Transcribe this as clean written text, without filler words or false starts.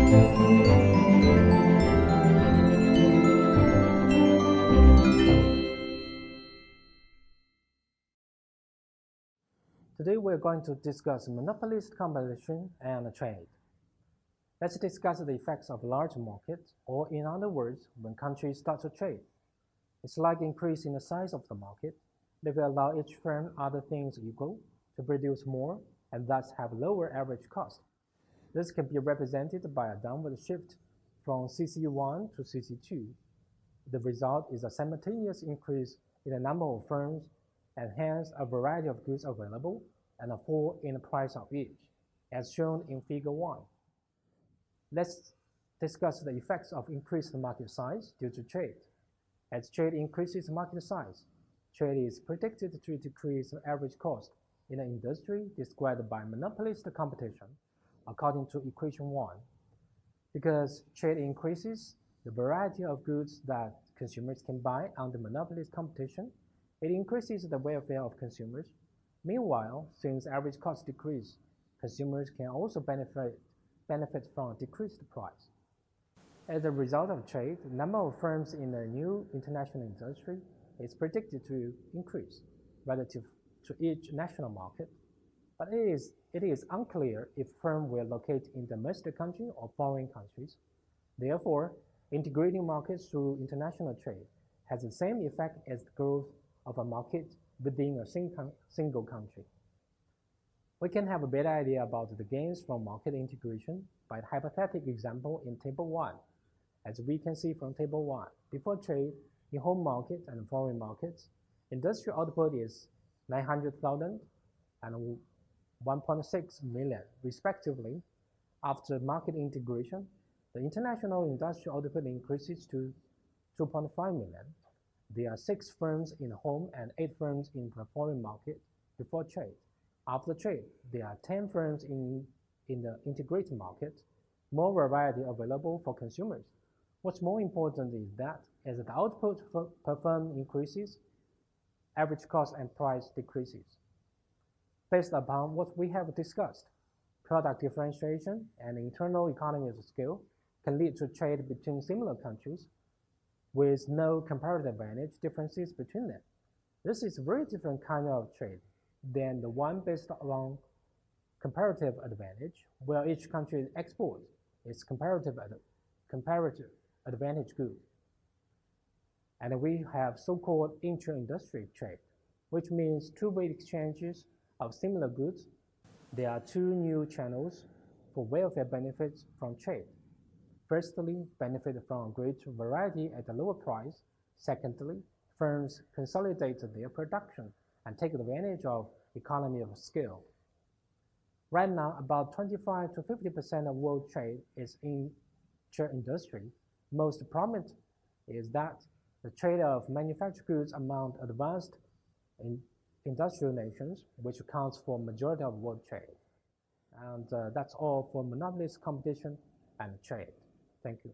Today we're going to discuss monopolist competition and trade. Let's discuss the effects of large markets, or in other words, when countries start to trade. It's like increasing the size of the market. They will allow each firm, other things equal, to produce more and thus have lower average cost. This can be represented by a downward shift from CC1 to CC2. The result is a simultaneous increase in the number of firms and hence a variety of goods available and a fall in the price of each, as shown in Figure 1. Let's discuss the effects of increased market size due to trade. As trade increases market size, trade is predicted to decrease the average cost in an industry described by monopolist competition, according to Equation 1. Because trade increases the variety of goods that consumers can buy under monopolist competition, it increases the welfare of consumers. Meanwhile, since average costs decrease, consumers can also benefit from a decreased price. As a result of trade, the number of firms in the new international industry is predicted to increase relative to each national market, but it is unclear if firms will locate in domestic country or foreign countries. Therefore, integrating markets through international trade has the same effect as the growth of a market within a single country. We can have a better idea about the gains from market integration by the hypothetical example in Table 1. As we can see from Table 1, before trade in home markets and foreign markets, industrial output is 900,000 and 1.6 million, respectively. After market integration, the international industrial output increases to 2.5 million. There are 6 firms in the home and 8 firms in the foreign market before trade. After trade, there are 10 firms in the integrated market, more variety available for consumers. What's more important is that as the output per firm increases, average cost and price decreases. Based upon what we have discussed, product differentiation and internal economies of scale can lead to trade between similar countries with no comparative advantage differences between them. This is a very different kind of trade than the one based on comparative advantage, where each country exports its comparative advantage good. And we have so-called intra-industry trade, which means two-way exchanges of similar goods. There are 2 new channels for welfare benefits from trade. Firstly, benefit from greater variety at a lower price. Secondly, firms consolidate their production and take advantage of economy of scale. Right now, about 25 to 50% of world trade is intra-industry. Most prominent is that the trade of manufactured goods among advanced industrial nations, which accounts for majority of world trade. And that's all for monopolist competition and trade. Thank you.